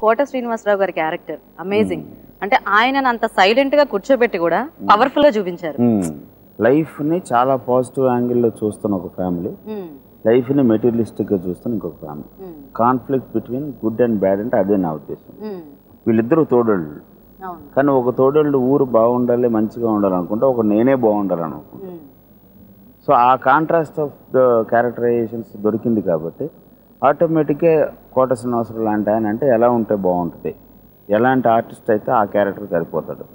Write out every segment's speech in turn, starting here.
కోట శ్రీనివాసరావు గారి character amazing. అంటే ఆయనను అంత సైలెంట్ గా కూర్చోబెట్టి కూడా పవర్ఫుల్ గా చూపించారు. లైఫ్ ని చాలా పాజిటివ్ యాంగిల్లో చూస్తున్న ఒక ఫ్యామిలీ, లైఫ్ ని మెటీరియలిస్టిక్ గా చూస్తున్న ఇంకొక family. Conflict between good and bad అంటే అదే నా ఉద్దేశం. వీళ్ళిద్దరూ తోడోళ్ళు, కానీ ఒక తోడోళ్ళు ఊరు బాగుండాలి మంచిగా ఉండాలనుకుంటే ఒక నేనే బాగుండాలనుకుంటా. సో ఆ కాంట్రాస్ట్ ఆఫ్ ద క్యారెక్టరైజేషన్స్ దొరికింది కాబట్టి ఆటోమేటిక్గా కోట శ్రీనివాసరావు లాంటి ఆయన అంటే ఎలా ఉంటే బాగుంటుంది, ఎలాంటి ఆర్టిస్ట్ అయితే ఆ క్యారెక్టర్ సరిపోతాడు.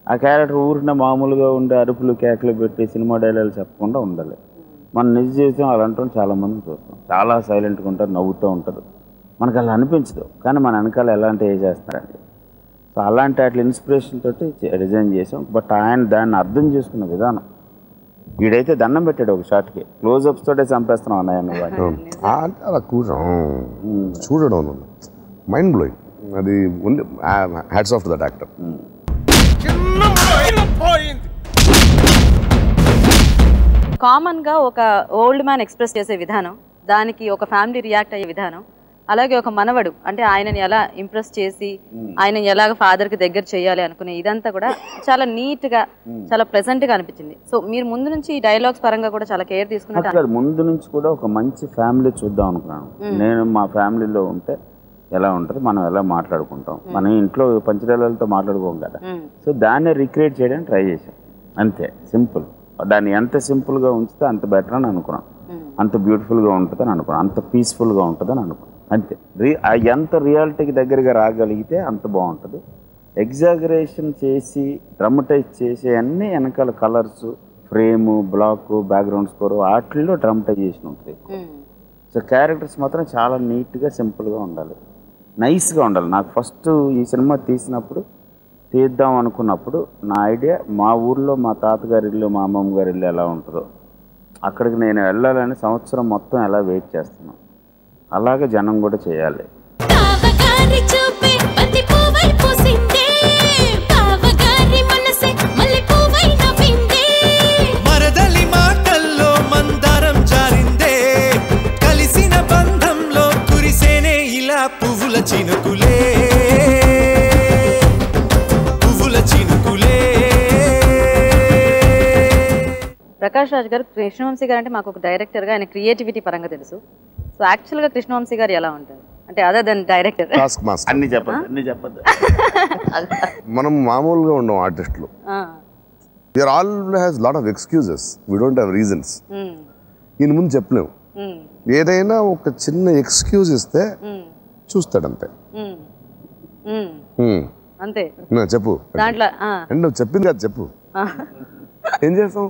ఆ క్యారెక్టర్ ఊరిన మామూలుగా ఉండే అరుపులు కేకలు పెట్టి సినిమా డైలాగులు చెప్పకుండా ఉండాలి. మన నిజ జీవితం అలాంటి చాలామంది చూస్తాం, చాలా సైలెంట్గా ఉంటారు, నవ్వుతూ ఉంటారు, మనకు అలా అనిపించదు, కానీ మన వెనకాల ఎలాంటి ఏ చేస్తారండి. సో అలాంటి అట్లా ఇన్స్పిరేషన్ తోటి డిజైన్ చేసాం. బట్ ఆయన దాన్ని అర్థం చేసుకున్న విధానం, వీడైతే దండం పెట్టాడు ఒక షాట్కి, క్లోజ్అప్స్ తోటే చంపేస్తున్నాం అన్నయ్య. అలా చూడడం మైండ్ బ్లోయింగ్. అది hats off to that actor. Common గా ఒక ఓల్డ్ మ్యాన్ ఎక్స్ప్రెస్ చేసే విధానం, దానికి ఒక ఫ్యామిలీ రియాక్ట్ అయ్యే విధానం, అలాగే ఒక మనవడు అంటే ఆయనని ఎలా ఇంప్రెస్ చేసి ఆయన ఎలాగ ఫాదర్ కి దగ్గర చేయాలి అనుకునే ఇదంతా కూడా చాలా నీట్ గా చాలా ప్లెజెంట్ గా అనిపించింది. సో మీరు ముందు నుంచి ఈ డైలాగ్స్ పరంగా కూడా చాలా కేర్ తీసుకున్నారు. ముందు నుంచి కూడా ఒక మంచి ఫ్యామిలీ చూద్దాం అనుకున్నాను నేను. మా ఫ్యామిలీలో ఉంటే ఎలా ఉంటుంది, మనం ఎలా మాట్లాడుకుంటాం, మనం ఇంట్లో పంచడాలతో మాట్లాడుకోం కదా. సో దాన్ని రిక్రియేట్ చేయడానికి ట్రై చేశాం, అంతే సింపుల్. దాన్ని ఎంత సింపుల్గా ఉంచితే అంత బెటర్ అని అనుకున్నాం, అంత బ్యూటిఫుల్గా ఉంటుందని అనుకున్నాం, అంత పీస్ఫుల్గా ఉంటుందని అనుకున్నాం, అంతే. ఎంత రియాలిటీకి దగ్గరగా రాగలిగితే అంత బాగుంటుంది. ఎగ్జాగరేషన్ చేసి డ్రమటైజ్ చేసి అన్నీ వెనకాల colours, frame, black, background score వాటిల్లో డ్రమటైజేషన్ ఉంటుంది. సో క్యారెక్టర్స్ మాత్రం చాలా నీట్గా సింపుల్గా ఉండాలి, నైస్గా ఉండాలి. నాకు ఫస్ట్ ఈ సినిమా తీసినప్పుడు తీద్దాం అనుకున్నప్పుడు నా ఐడియా మా ఊర్లో మా తాతగారి ఇల్లు మా అమ్మమ్మ గారి ఇల్లు ఎలా ఉంటుందో అక్కడికి నేను వెళ్ళాలని సంవత్సరం మొత్తం ఎలా వెయిట్ చేస్తున్నాను, అలాగే జనం కూడా చేయాలి. ప్రకాష్ రాజ్ గారు, కృష్ణవంశీ గారు అంటే మాకు ఒక డైరెక్టర్గా ఆయన క్రియేటివిటీ పరంగా తెలుసు. సో యాక్చువల్గా కృష్ణవంశీ గారు ఎలా ఉంటారు అంటే అదర్ దెన్ డైరెక్టర్? అన్ని చెప్పద్దు మనం మామూలుగా ఉండం ఆర్టిస్టులు. They all has lot of excuses, we don't have reasons. ఈయన ముందు చెప్పలేము, ఏదైనా ఒక చిన్న ఎక్స్క్యూజ్ ఇస్తే చూస్తాడంతే. అంతే చెప్పు దాంట్లో నువ్వు చెప్పింది కదా చెప్పు, ఏం చేస్తాం.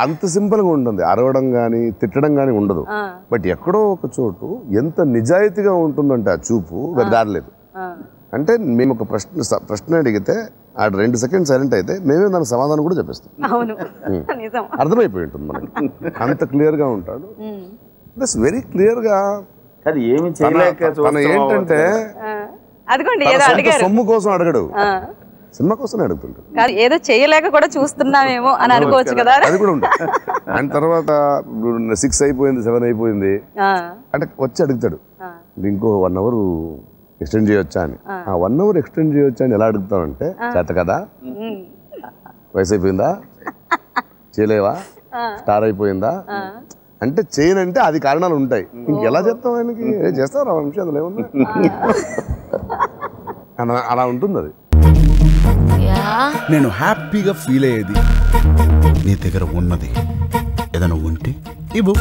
అంత సింపుల్గా ఉంటుంది, అరవడం కానీ తిట్టడం కానీ ఉండదు. బట్ ఎక్కడో ఒక చోటు ఎంత నిజాయితీగా ఉంటుందంటే ఆ చూపు దారలేదు. అంటే మేము ఒక ప్రశ్న అడిగితే ఆ 2 సెకండ్స్ సైలెంట్ అయితే మేమే దానికి సమాధానం కూడా చెప్పేస్తాం. అర్థమైపోయి ఉంటుంది మనకి, అంత క్లియర్గా ఉంటాడు. ప్లస్ వెరీ క్లియర్గా ఏంటంటే సొమ్ము కోసం అడగడు, సినిమా కోసం అడుగుతుంటాడు. ఏదో చేయలేక కూడా చూస్తున్నామేమో అని అనుకోవచ్చు కదా, అది కూడా ఉంటుంది. అండ్ తర్వాత 6 అయిపోయింది 7 అయిపోయింది అంటే వచ్చి అడుగుతాడు, ఇంకో 1 అవర్ ఎక్స్టెండ్ చేయొచ్చా అని. ఆ 1 అవర్ ఎక్స్టెండ్ చేయొచ్చా అని ఎలా అడుగుతామంటే, చేత కదా, వయసు అయిపోయిందా, చేయలేవా, స్టార్ అయిపోయిందా అంటే చేయనంటే అది కారణాలు ఉంటాయి. ఇంకెలా చెప్తాం ఆయనకి, చేస్తావు రా వంశీ అందులో ఏమన్నా అలా ఉంటుంది. అది నేను హ్యాపీగా ఫీల్ అయ్యేది నీ దగ్గర ఉన్నది ఏదైనా ఉంటే ఇవ్వు.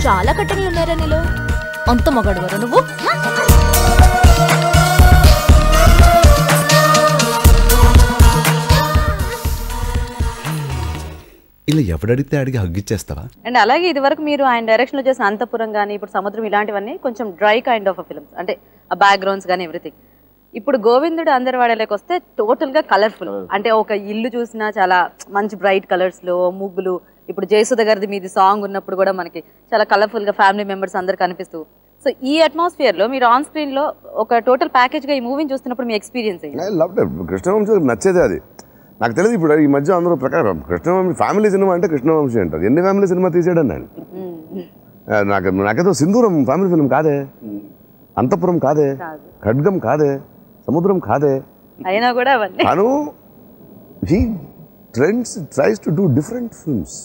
చాలా కట్టెలు ఉన్నారా నీలో, అంత మగాడువరా నువ్వు? ఇలా ఎవడడితే అడిగి హగ్గిచ్చేస్తావా? అండ్ అలాగే ఇది వరకు మీరు ఆయన డైరెక్షన్ లో చేసిన అంతపురం కానీ ఇప్పుడు సముద్రం ఇలాంటివన్నీ కొంచెం డ్రై కైండ్ ఆఫ్ ఫిల్మ్స్, అంటే ఆ బ్యాక్గ్రౌండ్స్ కానీ ఎవ్రీథింగ్. ఇప్పుడు గోవిందుడు అందరివాడలోకి వస్తే టోటల్ గా కలర్ఫుల్, అంటే ఒక ఇల్లు చూసినా చాలా మంచి బ్రైట్ కలర్స్ లో ముగ్గులు. ఇప్పుడు జయసుధ గారిది మీది సాంగ్ ఉన్నప్పుడు కూడా మనకి చాలా కలర్ఫుల్ గా ఫ్యామిలీ మెంబర్స్ అందరు కనిపిస్తూ. సో ఈ అట్మాస్ఫియర్ లో మీరు ఆన్ స్క్రీన్ లో ఒక టోటల్ ప్యాకేజ్ గా ఈ మూవీని చూస్తున్నప్పుడు మీ ఎక్స్పీరియన్స్ కృష్ణవంశీ నచ్చేది అది నాకు తెలియదు. ఇప్పుడు ఈ మధ్య అందరూ ప్రకారం కృష్ణవంశీ ఫ్యామిలీ సినిమా అంటే కృష్ణవంశీ అంటారు. ఎన్ని ఫ్యామిలీ సినిమా తీసాడని నాకేదో సింధూరం ఫ్యామిలీ ఫిల్మ్ కాదే, అంతపురం కాదే, ఖడ్గం కాదే, సముద్రం కాదే. అయినా కూడా అవన్నీ తను he tries to do different films.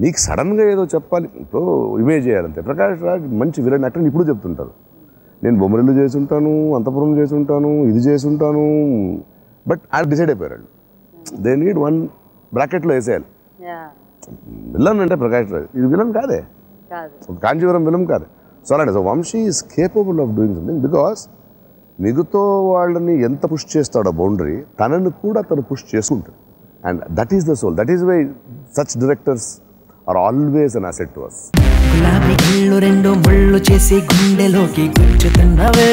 నీకు సడన్గా ఏదో చెప్పాలి, ఇప్పుడు ఇమేజ్ చేయాలంతే. ప్రకాష్ రాజ్ మంచి విలన్ యాక్టర్ ఇప్పుడు చెప్తుంటారు, నేను బొమ్మరిల్లు చేసి ఉంటాను, అంతపురం చేసి ఉంటాను, ఇది చేసి ఉంటాను. బట్ ఆయన డిసైడ్ అయిపోయారు, దే నీడ్ వన్ బ్రాకెట్లో వేసేయాలి. విలన్ అంటే ప్రకాష్ రాజ్, ఇది విలన్ కాదే, కాంచీవరం విలన్ కాదు. సో అలాంటి so Vamsi is capable of doing something because మిగతా వాళ్ళని ఎంత పుష్ చేస్తాడో బౌండరీ, తనని కూడా తను పుష్ చేసుకుంటాడు. And that is the soul, that is why such directors are always an asset to us. గులాబీ కళ్ళు రెండు ముళ్ళు చేసి గుండెలోకి గుచ్చుతున్నవే,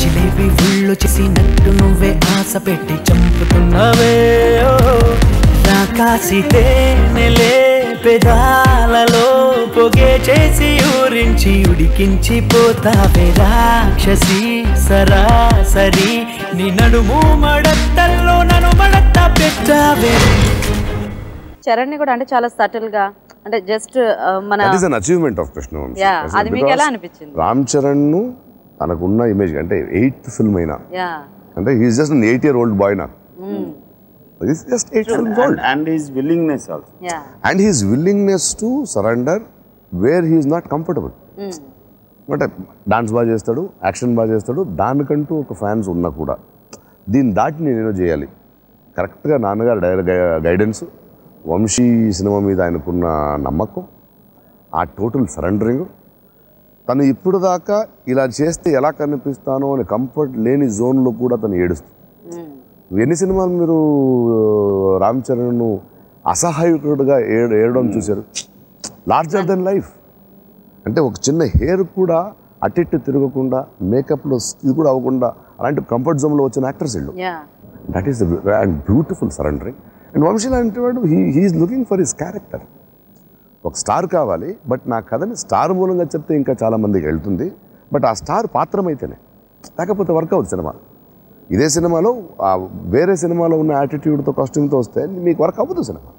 జిలేబీ ఉళ్ళు చేసి నట్టు నువ్వే ఆశ పెట్టి చంపుతున్నవే, రాకాసి తేనెలే పెదాలలో పొగే చేసి ఊరించి ఉడికించి పోతావే రాక్షసి సరాసరి, నీ నడుము మడత్తల్లో నన్ను మడత్త పెట్టావే. చరణ్ ని కూడా అంటే చాలా సటిల్ గా, అంటే జస్ట్ మన that is an achievement of Krishna Vamsi. అది మీకు ఎలా అనిపించింది? రామ్ చరణ్ ను తనకున్న ఇమేజ్ అంటే 8th ఫిల్మ్ అయినా అంటే he is just an 8-year-old boy now. He's just 8 films old. And his willingness also. And his willingness to surrender where he is not comfortable. అంటే డాన్స్ బాగా చేస్తాడు, యాక్షన్ బాగా చేస్తాడు, దానికంటూ ఒక ఫ్యాన్స్ ఉన్నా కూడా దీన్ని దాటి నేను చేయాలి. కరెక్ట్గా నాన్నగారు గైడెన్స్, వంశీ సినిమా మీద ఆయనకున్న నమ్మకం, ఆ టోటల్ సరెండరింగ్. తను ఇప్పుడు దాకా ఇలా చేస్తే ఎలా కనిపిస్తానో అని కంఫర్ట్ లేని జోన్లో కూడా తను ఏడుస్తుంది. ఎన్ని సినిమాలు మీరు రామ్ చరణ్ అసహాయకుడుగా ఏడడం చూశారు? లార్జర్ దెన్ లైఫ్ అంటే ఒక చిన్న హెయిర్ కూడా అటు తిరగకుండా, మేకప్లో ఇది కూడా అవ్వకుండా అలాంటి కంఫర్ట్ జోన్లో వచ్చిన యాక్టర్స్ వీళ్ళు. That is and beautiful surrendering. And Vamsi లాంటి వాడు he's looking for his character. ఒక స్టార్ కావాలి, బట్ నా కథని స్టార్ మూలంగా చెప్తే ఇంకా చాలామందికి వెళ్తుంది. బట్ ఆ స్టార్ పాత్రమైతేనే, లేకపోతే వర్కౌట్ సినిమా. ఇదే సినిమాలో వేరే సినిమాలో ఉన్న యాటిట్యూడ్తో కాస్ట్యూమ్తో వస్తే మీకు వర్క్ అవ్వదు cinema.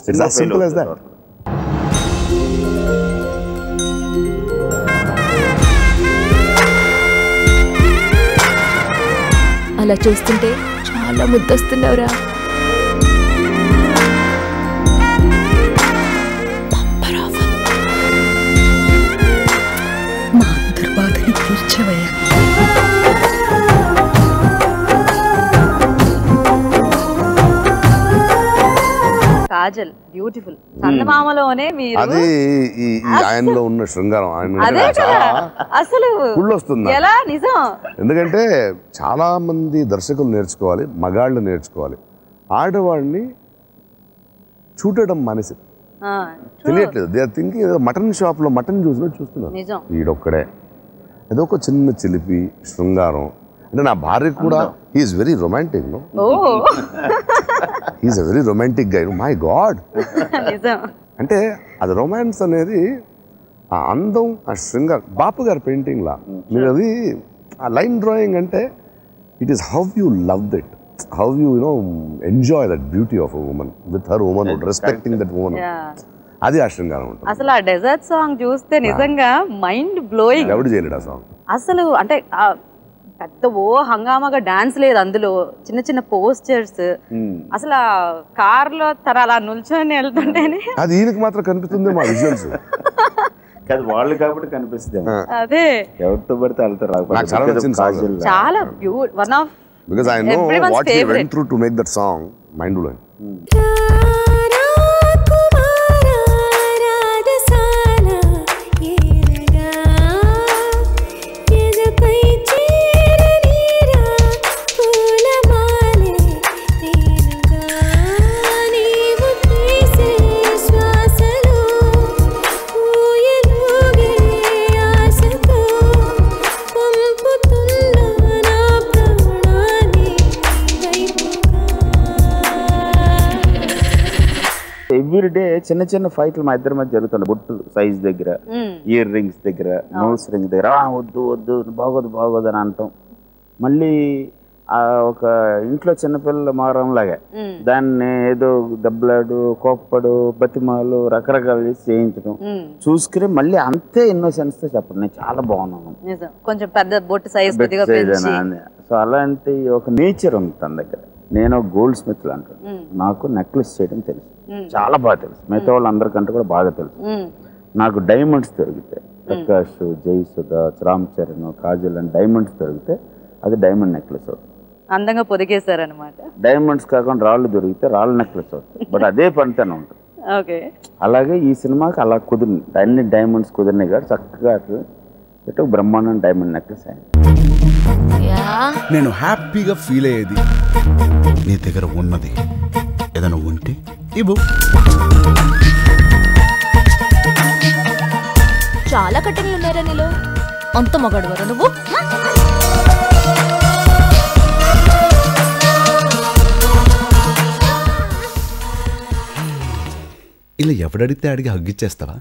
It's as simple as that. అలా చూస్తుంటే చాలా ముద్దొస్తున్నావురా. మా అందరి బాధని తీర్చవయ్యా. కాజల్ బ్యూటిఫుల్, చందమామలోనే మీరు అది ఆయనలో ఉన్న శృంగారం అసలు వస్తుంది ఎలా నిజం. ఎందుకంటే చాలా మంది దర్శకులు నేర్చుకోవాలి, మగాళ్ళు నేర్చుకోవాలి. ఆడవాడిని చూడడం మానేసి తెలియట్లేదు. దే ఆర్ థింకింగ్ ఏదో మటన్ షాప్లో మటన్ చూస్తున్నారు. ఈడొక్కడే ఏదో ఒక చిన్న చిలిపి శృంగారం. అంటే నా భార్య కూడా he's very romantic. No, he's a very romantic guy. My God, అంటే అది రొమాన్స్ అనేది ఆ అందం, ఆ శృంగారం. బాపు గారి పెయింటింగ్లా మీరు అది ఆ లైన్ డ్రాయింగ్ అంటే it is how you love that, how you enjoy that beauty of a women with her womanhood, respecting that women. అది ఆ శృంగారం ఉంటుంది. అసలు ఆ డెజర్ట్ సాంగ్ చూస్తే నిజంగా మైండ్ బ్లోయింగ్. ఎవడు చేయలేడు ఆ సాంగ్ అసలు. అంటే పెద్ద హంగామాగా డాన్స్ లేదు అందులో, చిన్న చిన్న పోస్టర్స్. అసలు ఆ కార్ లో తన అలా నిల్చొని వెళ్తుంటేనే అది ఈయనకి మాత్రం కనిపిస్తుంది. మా విజువల్స్ కాదు, వాళ్ళు కాబట్టి కనిపిస్తుంది. అదే ఎవరితో పడితే వెళ్తారు. చాలా one of because I know what he went through to make that song mind blowing. Every day చిన్న చిన్న ఫైట్లు మా ఇద్దరి మధ్య జరుగుతుండే. బొట్టు సైజ్ దగ్గర, ఇయర్ రింగ్స్ దగ్గర, నోస్ రింగ్ దగ్గర, వద్దు వద్దు బాగోదు బాగోదు అని అంటాం. మళ్ళీ ఒక ఇంట్లో చిన్నపిల్లల మారంలాగా దాన్ని ఏదో దెబ్బలాడు కోప్పడు బతిమాలు రకరకాలు చేసి చేయించడం చూసుకుని మళ్ళీ అంతే ఇన్నోసెన్స్ తో చెప్పండి నేను చాలా బాగున్నాను, కొంచెం పెద్ద బొట్టు సైజ్ సో అలాంటి ఒక నేచర్ ఉంది తన దగ్గర. నేను గోల్డ్ స్మిత్ అంటాను, నాకు నెక్లెస్ చేయడం తెలుసు, చాలా బాగా తెలుసు, మిగతా వాళ్ళందరికంటే కూడా బాగా తెలుసు. నాకు డైమండ్స్ దొరికితే ప్రకాష్, జయసుధ, రామ్ చరణ్, కాజల్ అని డైమండ్స్ దొరికితే అది డైమండ్ నెక్లెస్ అవుతుంది. అందంగా పొదిగేశారనమాట. డైమండ్స్ కాకుండా రాళ్ళు దొరికితే రాళ్ళ నెక్లెస్ అవుతుంది, బట్ అదే పనితనం ఉంటుంది. అలాగే ఈ సినిమాకి అలా కుదిరింది, అన్ని డైమండ్స్ కుదిరినాయి కాబట్టి చక్కగా ఇటు బ్రహ్మాండం డైమండ్ నెక్లెస్ అయింది. నేను హ్యాపీగా ఫీల్ అయ్యేది నీ దగ్గర ఉన్నది ఏదైనా ఉంటే ఇవ్వు. చాలా కట్టెలు ఉన్నారా నీలో, అంత మగాడువరా నువ్వు? ఇలా ఎవడడిగితే అడిగి హగ్గిచ్చేస్తావా?